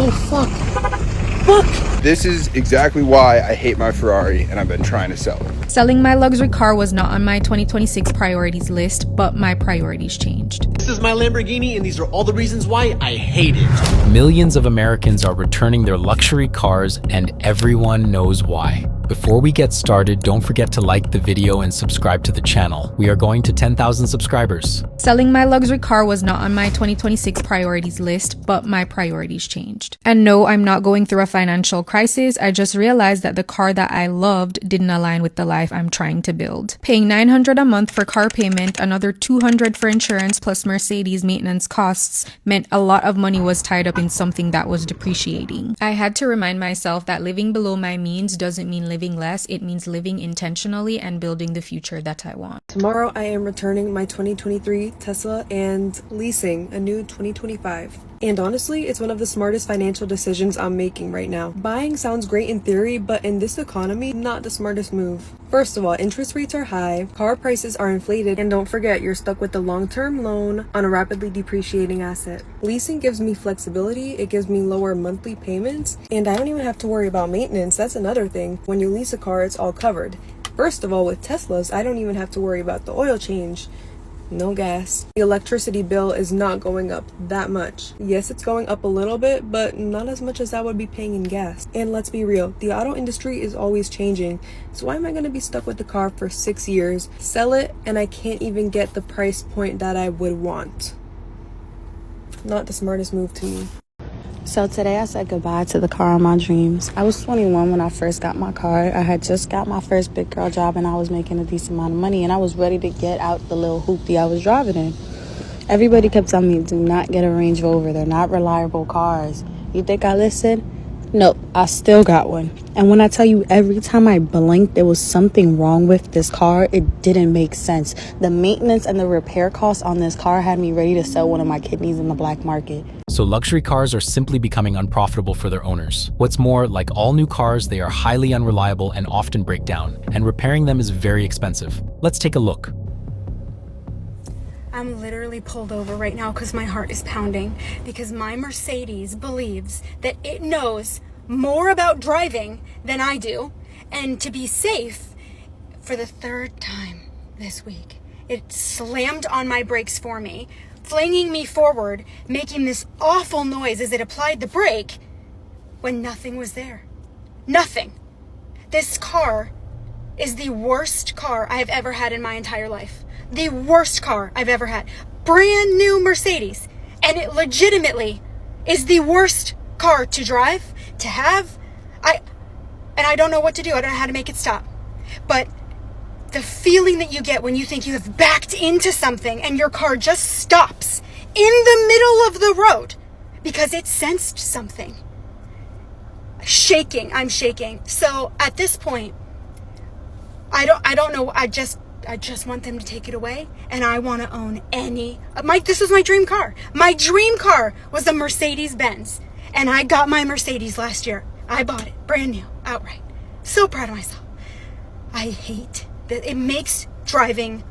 Oh, fuck. This is exactly why I hate my Ferrari and I've been trying to sell it. Selling my luxury car was not on my 2026 priorities list, but my priorities changed. This is my Lamborghini, and these are all the reasons why I hate it. Millions of Americans are returning their luxury cars, and everyone knows why. Before we get started, don't forget to like the video and subscribe to the channel. We are going to 10,000 subscribers. Selling my luxury car was not on my 2026 priorities list, but my priorities changed. And no, I'm not going through a financial crisis. I just realized that the car that I loved didn't align with the life I'm trying to build. Paying $900 a month for car payment, another $200 for insurance plus Mercedes maintenance costs meant a lot of money was tied up in something that was depreciating. I had to remind myself that living below my means doesn't mean living less, it means living intentionally and building the future that I want. Tomorrow I am returning my 2023 Tesla and leasing a new 2025. And honestly, it's one of the smartest financial decisions I'm making right now. Buying sounds great in theory, but in this economy, not the smartest move. First of all, interest rates are high, car prices are inflated, and don't forget, you're stuck with a long-term loan on a rapidly depreciating asset. Leasing gives me flexibility, it gives me lower monthly payments, and I don't even have to worry about maintenance. That's another thing. When you lease a car, it's all covered. First of all, with Teslas, I don't even have to worry about the oil change. No gas. The electricity bill is not going up that much. Yes, it's going up a little bit, but not as much as I would be paying in gas. And let's be real, the auto industry is always changing. So why am I going to be stuck with the car for 6 years, sell it, and I can't even get the price point that I would want? Not the smartest move to me. So today I said goodbye to the car of my dreams. I was 21 when I first got my car. I had just got my first big girl job and I was making a decent amount of money and I was ready to get out the little hoopty I was driving in. Everybody kept telling me, do not get a Range Rover. They're not reliable cars. You think I listened? No, I still got one. And when I tell you every time I blinked, there was something wrong with this car, it didn't make sense. The maintenance and the repair costs on this car had me ready to sell one of my kidneys in the black market. So luxury cars are simply becoming unprofitable for their owners. What's more, like all new cars, they are highly unreliable and often break down, and repairing them is very expensive. Let's take a look. I'm literally pulled over right now because my heart is pounding because my Mercedes believes that it knows more about driving than I do, and to be safe, for the third time this week, it slammed on my brakes for me, flinging me forward, making this awful noise as it applied the brake when nothing was there. Nothing. This car is the worst car I have ever had in my entire life. The worst car I've ever had. Brand new Mercedes. And it legitimately is the worst car to drive, to have. I don't know what to do. I don't know how to make it stop. But the feeling that you get when you think you have backed into something and your car just stops in the middle of the road because it sensed something. Shaking. I'm shaking. So at this point, I don't know. I just want them to take it away, and I want to own this was my dream car. My dream car was a Mercedes-Benz, and I got my Mercedes last year. I bought it brand new, outright. So proud of myself. I hate that it makes driving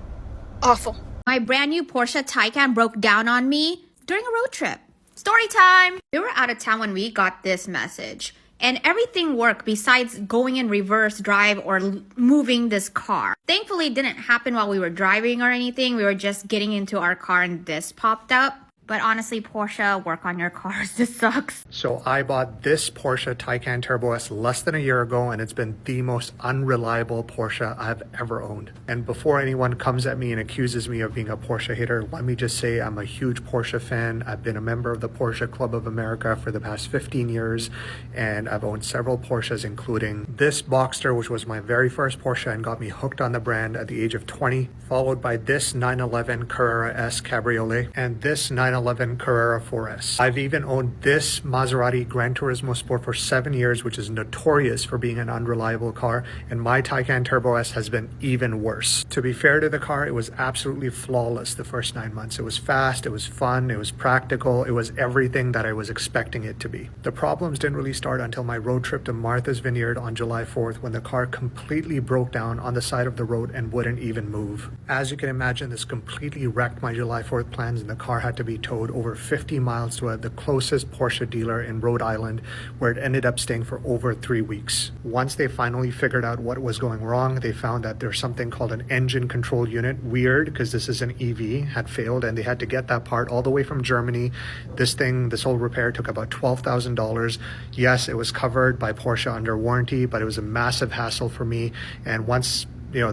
awful. My brand new Porsche Taycan broke down on me during a road trip. Story time! We were out of town when we got this message. And everything worked besides going in reverse drive or moving this car. Thankfully, it didn't happen while we were driving or anything. We were just getting into our car and this popped up. But honestly, Porsche, work on your cars. This sucks. So I bought this Porsche Taycan Turbo S less than a year ago, and it's been the most unreliable Porsche I've ever owned. And before anyone comes at me and accuses me of being a Porsche hater, let me just say I'm a huge Porsche fan. I've been a member of the Porsche Club of America for the past 15 years, and I've owned several Porsches, including this Boxster, which was my very first Porsche and got me hooked on the brand at the age of 20, followed by this 911 Carrera S Cabriolet, and this 911 Carrera 4S. I've even owned this Maserati Gran Turismo Sport for 7 years, which is notorious for being an unreliable car, and my Taycan Turbo S has been even worse. To be fair to the car, it was absolutely flawless the first 9 months. It was fast, it was fun, it was practical, it was everything that I was expecting it to be. The problems didn't really start until my road trip to Martha's Vineyard on July 4th when the car completely broke down on the side of the road and wouldn't even move. As you can imagine, this completely wrecked my July 4th plans and the car had to be towed over 50 miles to the closest Porsche dealer in Rhode Island, where it ended up staying for over 3 weeks. Once they finally figured out what was going wrong, they found that there's something called an engine control unit. Weird, because this is an EV, had failed, and they had to get that part all the way from Germany. This whole repair took about $12,000. Yes, it was covered by Porsche under warranty, but it was a massive hassle for me. And once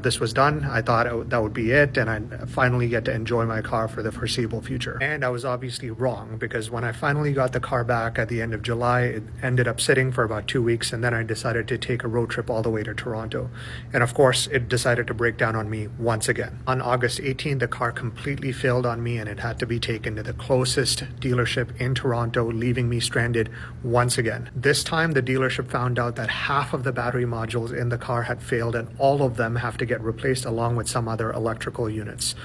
this was done, I thought that would be it, and I'd finally get to enjoy my car for the foreseeable future. And I was obviously wrong, because when I finally got the car back at the end of July, it ended up sitting for about 2 weeks, and then I decided to take a road trip all the way to Toronto. And of course, it decided to break down on me once again. On August 18th, the car completely failed on me, and it had to be taken to the closest dealership in Toronto, leaving me stranded once again. This time, the dealership found out that half of the battery modules in the car had failed, and all of them have to get replaced along with some other electrical units.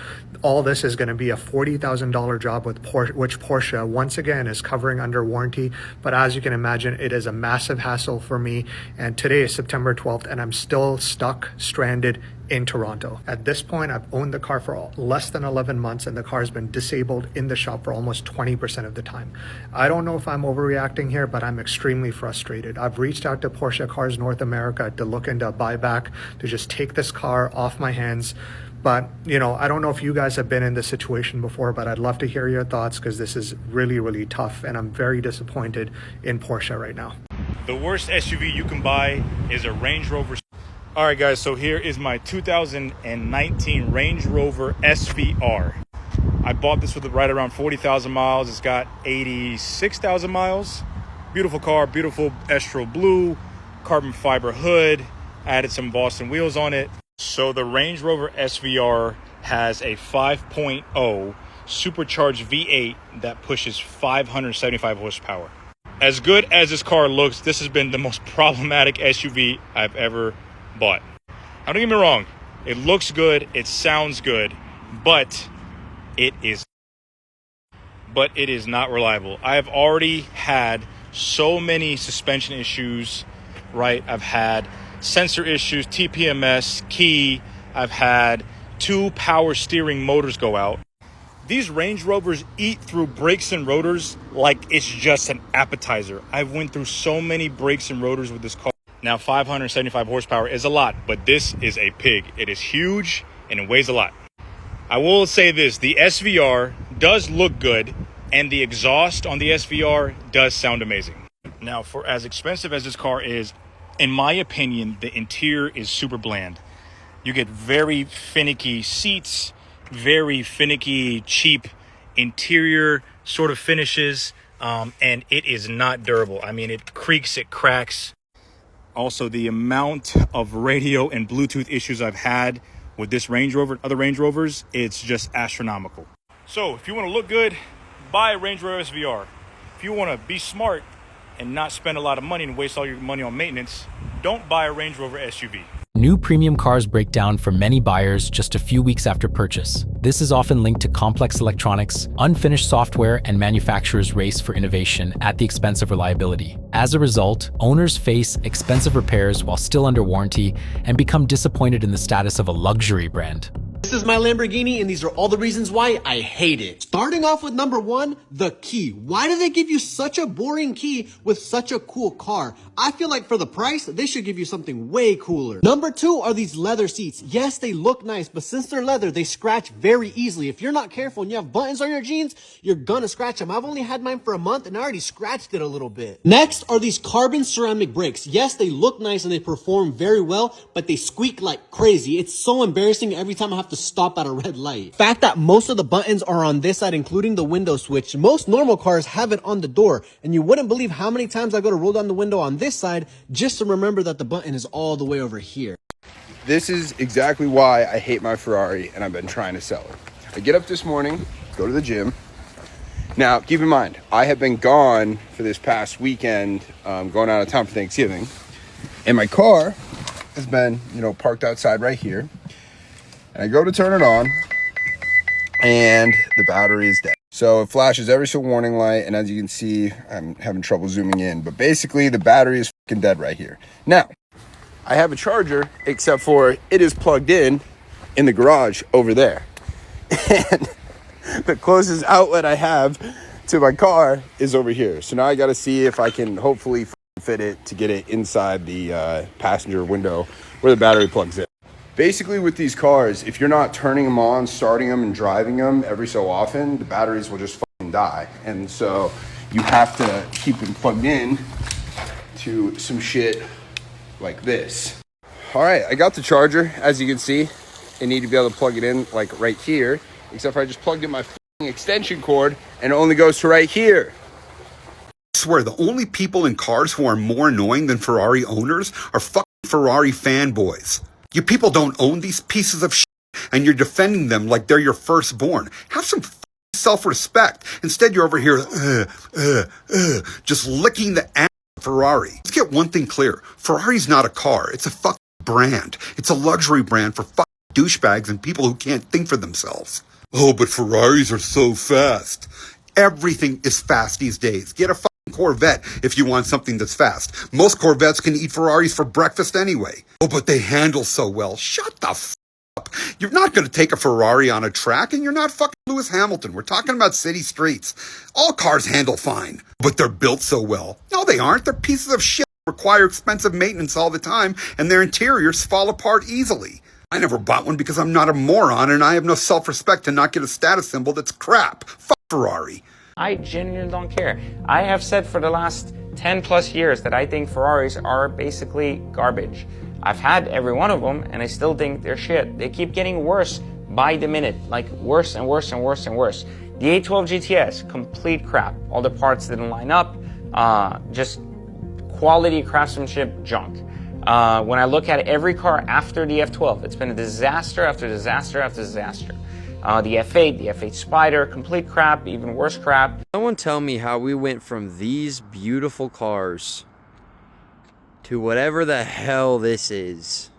All this is going to be a $40,000 job with which Porsche once again is covering under warranty, but as you can imagine, it is a massive hassle for me. And today is September 12th, and I'm still stuck, stranded in Toronto. At this point, I've owned the car for less than 11 months, and the car has been disabled in the shop for almost 20% of the time. I don't know if I'm overreacting here, but I'm extremely frustrated. I've reached out to Porsche Cars North America to look into a buyback, to just take this car off my hands. But, I don't know if you guys have been in this situation before, but I'd love to hear your thoughts, because this is really, really tough, and I'm very disappointed in Porsche right now. The worst SUV you can buy is a Range Rover. All right, guys, so here is my 2019 Range Rover SVR. I bought this with right around 40,000 miles. It's got 86,000 miles. Beautiful car, beautiful estro blue, carbon fiber hood. I added some Boston wheels on it. So the Range Rover SVR has a 5.0 supercharged V8 that pushes 575 horsepower. As good as this car looks, this has been the most problematic SUV I've ever bought. Now, don't get me wrong, it looks good, it sounds good, but it is not reliable. I have already had so many suspension issues, right? I've had sensor issues, TPMS, key. I've had 2 power steering motors go out. These Range Rovers eat through brakes and rotors like it's just an appetizer. I've went through so many brakes and rotors with this car. Now, 575 horsepower is a lot, but this is a pig. It is huge and it weighs a lot. I will say this, the SVR does look good, and the exhaust on the SVR does sound amazing. Now, for as expensive as this car is, in my opinion, the interior is super bland. You get very finicky seats, very finicky, cheap interior sort of finishes, and it is not durable. I mean, it creaks, it cracks. Also, the amount of radio and Bluetooth issues I've had with this Range Rover and other Range Rovers, it's just astronomical. So if you want to look good, buy a Range Rover SVR. If you want to be smart and not spend a lot of money and waste all your money on maintenance, don't buy a Range Rover SUV. New premium cars break down for many buyers just a few weeks after purchase. This is often linked to complex electronics, unfinished software, and manufacturers race for innovation at the expense of reliability. As a result, owners face expensive repairs while still under warranty and become disappointed in the status of a luxury brand. This is my Lamborghini, and these are all the reasons why I hate it. Starting off with number 1, the key. Why do they give you such a boring key with such a cool car? I feel like for the price, they should give you something way cooler. Number 2 are these leather seats. Yes, they look nice, but since they're leather, they scratch very easily. If you're not careful and you have buttons on your jeans, you're gonna scratch them. I've only had mine for a month and I already scratched it a little bit. Next are these carbon ceramic brakes. Yes, they look nice and they perform very well, but they squeak like crazy. It's so embarrassing every time I have to stop at a red light. The fact that most of the buttons are on this side, including the window switch. Most normal cars have it on the door, and you wouldn't believe how many times I go to roll down the window on this side just to remember that the button is all the way over here. This is exactly why I hate my Ferrari, and I've been trying to sell it. I get up this morning, go to the gym. Now, keep in mind, I have been gone for this past weekend, going out of town for Thanksgiving, and my car has been, parked outside right here. And I go to turn it on, and the battery is dead. So it flashes every single warning light, and as you can see, I'm having trouble zooming in. But basically, the battery is fucking dead right here. Now, I have a charger, except for it is plugged in the garage over there. And The closest outlet I have to my car is over here. So now I got to see if I can hopefully fit it to get it inside the passenger window where the battery plugs in. Basically with these cars, if you're not turning them on, starting them and driving them every so often, the batteries will just fucking die. And so you have to keep them plugged in to some shit like this. All right, I got the charger. As you can see, I need to be able to plug it in like right here, except for I just plugged in my extension cord and it only goes to right here. I swear, the only people in cars who are more annoying than Ferrari owners are fucking Ferrari fanboys. You people don't own these pieces of shit, and you're defending them like they're your firstborn. Have some self-respect. Instead, you're over here, just licking the ass of Ferrari. Let's get one thing clear. Ferrari's not a car. It's a fucking brand. It's a luxury brand for fucking douchebags and people who can't think for themselves. Oh, but Ferraris are so fast. Everything is fast these days. Get a fucking Corvette if you want something that's fast. Most Corvettes can eat Ferraris for breakfast anyway. Oh, but they handle so well. Shut the f up. You're not going to take a Ferrari on a track, and you're not fucking Lewis Hamilton. We're talking about city streets. All cars handle fine, but they're built so well. No, they aren't. They're pieces of shit that require expensive maintenance all the time, and their interiors fall apart easily. I never bought one because I'm not a moron, and I have no self-respect to not get a status symbol that's crap. Fuck Ferrari. I genuinely don't care. I have said for the last 10 plus years that I think Ferraris are basically garbage. I've had every one of them and I still think they're shit. They keep getting worse by the minute, like worse and worse and worse and worse. The A12 GTS, complete crap. All the parts didn't line up, just quality craftsmanship junk. When I look at every car after the F12, it's been a disaster after disaster after disaster. The F8, the F8 Spider, complete crap, even worse crap. Someone tell me how we went from these beautiful cars to whatever the hell this is.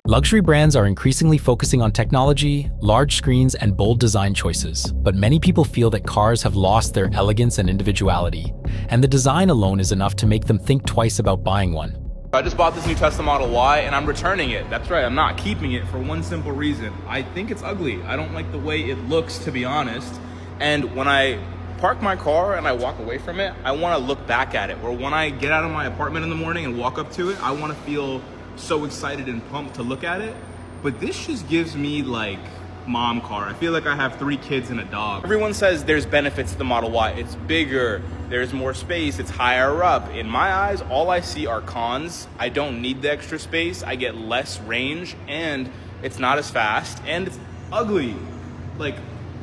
Luxury brands are increasingly focusing on technology, large screens, and bold design choices, but many people feel that cars have lost their elegance and individuality, and the design alone is enough to make them think twice about buying one. I just bought this new Tesla Model Y and I'm returning it. That's right, I'm not keeping it for one simple reason. I think it's ugly. I don't like the way it looks, to be honest. And when I park my car and I walk away from it, I want to look back at it. Or when I get out of my apartment in the morning and walk up to it, I want to feel so excited and pumped to look at it. But this just gives me like mom car. I feel like I have 3 kids and a dog. Everyone says there's benefits to the Model Y. It's bigger, there's more space, it's higher up. In my eyes, all I see are cons. I don't need the extra space, I get less range, and it's not as fast, and it's ugly. Like,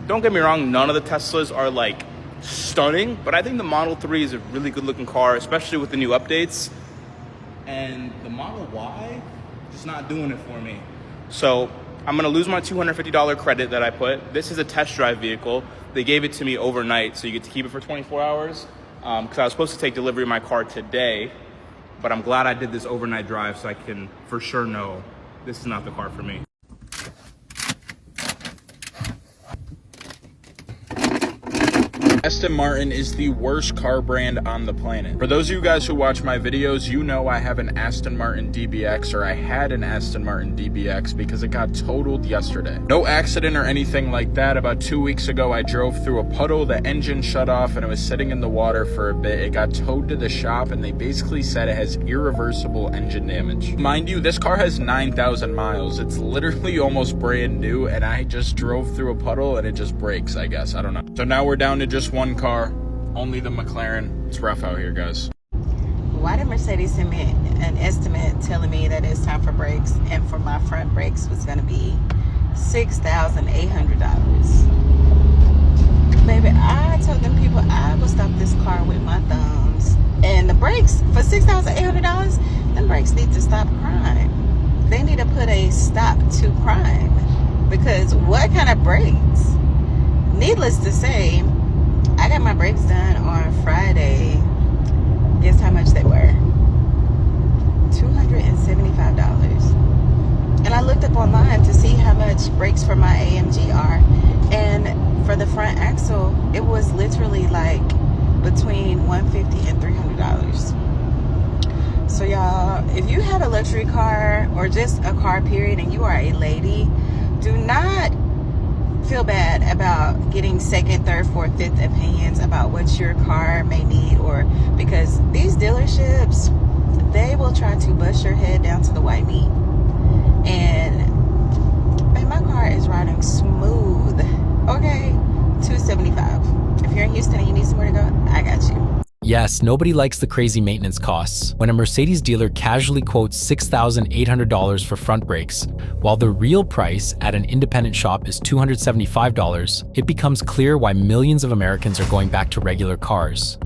don't get me wrong, none of the Teslas are like stunning, but I think the Model 3 is a really good looking car, especially with the new updates. And the Model Y, just not doing it for me. So I'm gonna lose my $250 credit that I put. This is a test drive vehicle. They gave it to me overnight, so you get to keep it for 24 hours. Because I was supposed to take delivery of my car today, but I'm glad I did this overnight drive so I can for sure know this is not the car for me. Aston Martin is the worst car brand on the planet. For those of you guys who watch my videos, you know I have an Aston Martin DBX, or I had an Aston Martin DBX because it got totaled yesterday. No accident or anything like that. About 2 weeks ago, I drove through a puddle, the engine shut off, and it was sitting in the water for a bit. It got towed to the shop, and they basically said it has irreversible engine damage. Mind you, this car has 9,000 miles. It's literally almost brand new, and I just drove through a puddle, and it just breaks, I guess. I don't know. So now we're down to just one car, only the McLaren. It's rough out here, guys. Why did Mercedes send me an estimate telling me that it's time for brakes, and for my front brakes was going to be $6,800? Baby, I told them people I will stop this car with my thumbs. And the brakes for $6,800, them brakes need to stop crime. They need to put a stop to crime. Because what kind of brakes? Needless to say, I got my brakes done on Friday. Guess how much they were? $275. And I looked up online to see how much brakes for my AMG are. And for the front axle, it was literally like between $150 and $300. So y'all, if you have a luxury car or just a car period and you are a lady, do not feel bad about getting second, third, fourth, fifth opinions about what your car may need, or because these dealerships, they will try to bust your head down to the white meat. And man, my car is riding smooth. Okay, 275. If you're in Houston and you need somewhere to go, I got you. Yes, nobody likes the crazy maintenance costs. When a Mercedes dealer casually quotes $6,800 for front brakes, while the real price at an independent shop is $275, it becomes clear why millions of Americans are going back to regular cars.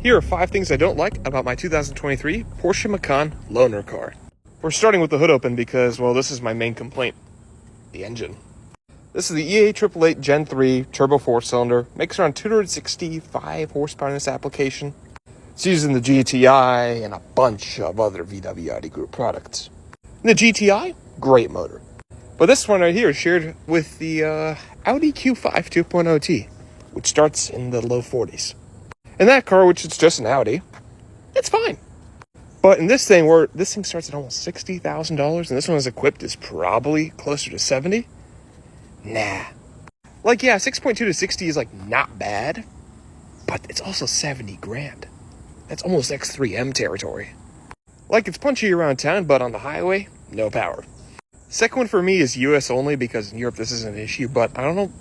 Here are 5 things I don't like about my 2023 Porsche Macan loaner car. We're starting with the hood open because, well, this is my main complaint. The engine. This is the EA888 Gen 3 turbo 4-cylinder. Makes around 265 horsepower in this application. It's using the GTI and a bunch of other VW ID Group products. And the GTI, great motor. But this one right here is shared with the Audi Q5 2.0T, which starts in the low 40s. And that car, which is just an Audi, it's fine. But in this thing, where this thing starts at almost $60,000, and this one is equipped is probably closer to 70. Nah. Like, yeah, 6.2 to 60 is like not bad, but it's also 70 grand. That's almost X3M territory. Like, it's punchy around town, but on the highway, no power. Second one for me is US only, because in Europe this isn't an issue, but I don't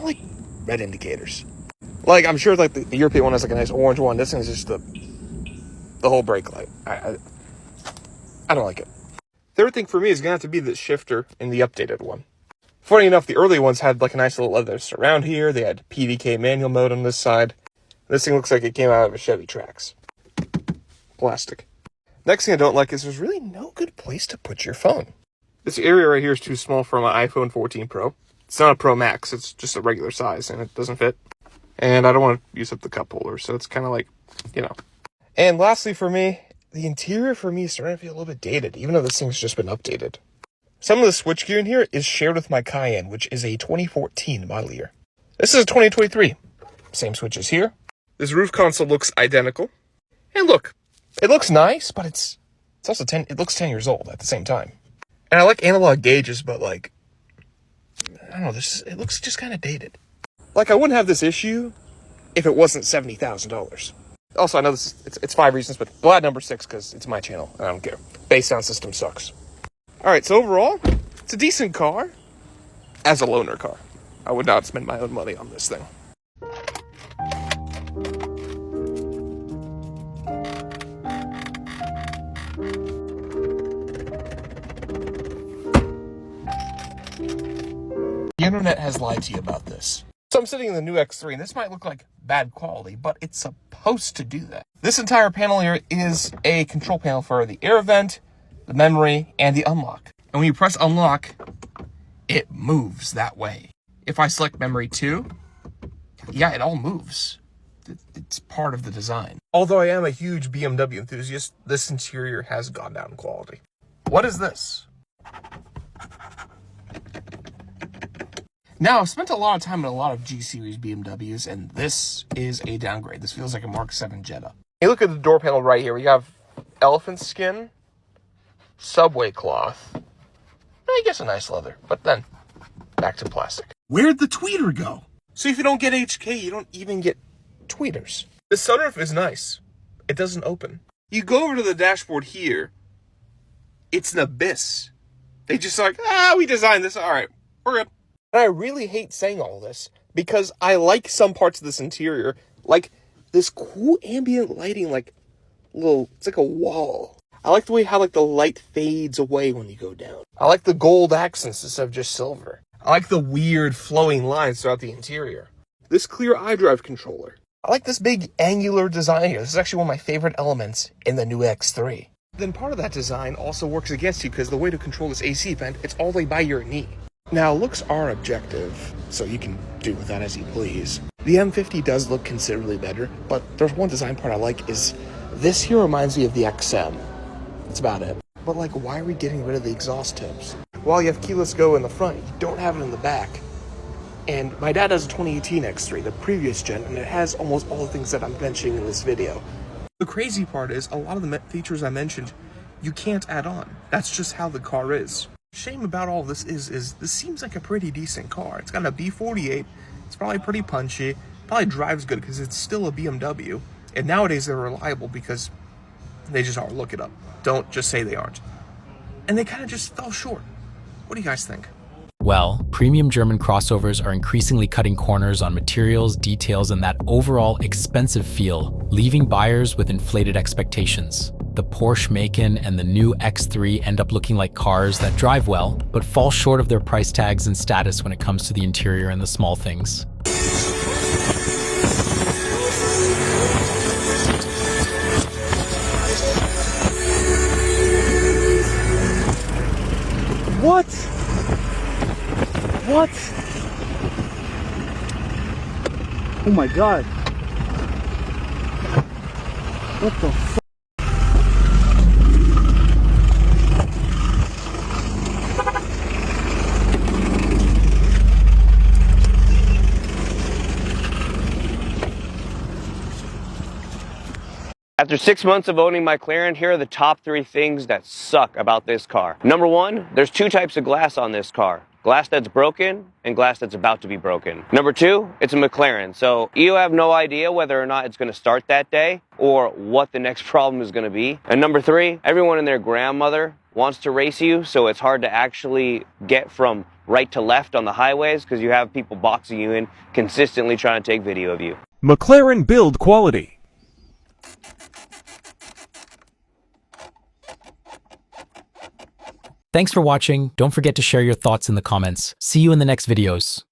like red indicators. Like, I'm sure like the European one has like a nice orange one. This thing is just the whole brake light. I don't like it. Third thing for me is gonna have to be the shifter in the updated one. Funny enough, the early ones had like a nice little leather surround here. They had PDK manual mode on this side. This thing looks like it came out of a Chevy Trax. Plastic. Next thing I don't like is there's really no good place to put your phone. This area right here is too small for my iPhone 14 Pro. It's not a Pro Max, it's just a regular size, and it doesn't fit. And I don't want to use up the cup holder, so it's kind of like, you know. And lastly for me, the interior for me is starting to feel a little bit dated, even though this thing's just been updated. Some of the switchgear in here is shared with my Cayenne, which is a 2014 model year. This is a 2023. Same switches here. This roof console looks identical. And look, it looks nice, but it's also it looks 10 years old at the same time. And I like analog gauges, but like, I don't know, it looks just kind of dated. Like, I wouldn't have this issue if it wasn't $70,000. Also, I know it's 5 reasons, but we'll add number 6 because it's my channel, and I don't care. Bass sound system sucks. Alright, so overall, it's a decent car as a loaner car. I would not spend my own money on this thing. The internet has lied to you about this. So I'm sitting in the new X3, and this might look like bad quality, but it's supposed to do that. This entire panel here is a control panel for the air vent, the memory, and the unlock. And when you press unlock, it moves that way. If I select memory 2, yeah, it all moves. It's part of the design. Although I am a huge BMW enthusiast, this interior has gone down in quality. What is this? Now, I've spent a lot of time in a lot of G-Series BMWs, and this is a downgrade. This feels like a Mark 7 Jetta. Hey, look at the door panel right here. We have elephant skin, subway cloth, I guess a nice leather, but then back to plastic. Where'd the tweeter go? So if you don't get HK, you don't even get tweeters. The sunroof is nice. It doesn't open. You go over to the dashboard here, it's an abyss. They just like, we designed this, all right, we're good. And I really hate saying all this because I like some parts of this interior, like this cool ambient lighting, like it's like a wall. I like the way how like the light fades away when you go down. I like the gold accents instead of just silver. I like the weird flowing lines throughout the interior. This clear iDrive controller. I like this big angular design here. This is actually one of my favorite elements in the new X3. Then part of that design also works against you because the way to control this AC vent, it's all the way by your knee. Now, looks are objective, so you can do with that as you please. The M50 does look considerably better, but there's one design part I like is this here reminds me of the XM. That's about it. But like, why are we getting rid of the exhaust tips? While you have keyless go in the front, you don't have it in the back. And my dad has a 2018 X3, the previous gen, and it has almost all the things that I'm mentioning in this video. The crazy part is, a lot of the features I mentioned, you can't add on. That's just how the car is. Shame about all this is this seems like a pretty decent car. It's got a B48. It's probably pretty punchy. Probably drives good because it's still a BMW. And nowadays they're reliable because they just are. Look it up. Don't just say they aren't. And they kind of just fell short. What do you guys think? Well, premium German crossovers are increasingly cutting corners on materials, details, and that overall expensive feel, leaving buyers with inflated expectations. The Porsche Macan and the new X3 end up looking like cars that drive well, but fall short of their price tags and status when it comes to the interior and the small things. What? What? Oh my god. What the f? After 6 months of owning my McLaren, here are the top 3 things that suck about this car. Number 1, there's 2 types of glass on this car. Glass that's broken and glass that's about to be broken. Number 2, it's a McLaren, so you have no idea whether or not it's going to start that day or what the next problem is going to be. And number 3, everyone and their grandmother wants to race you, so it's hard to actually get from right to left on the highways because you have people boxing you in, consistently trying to take video of you. McLaren build quality. Thanks for watching. Don't forget to share your thoughts in the comments. See you in the next videos.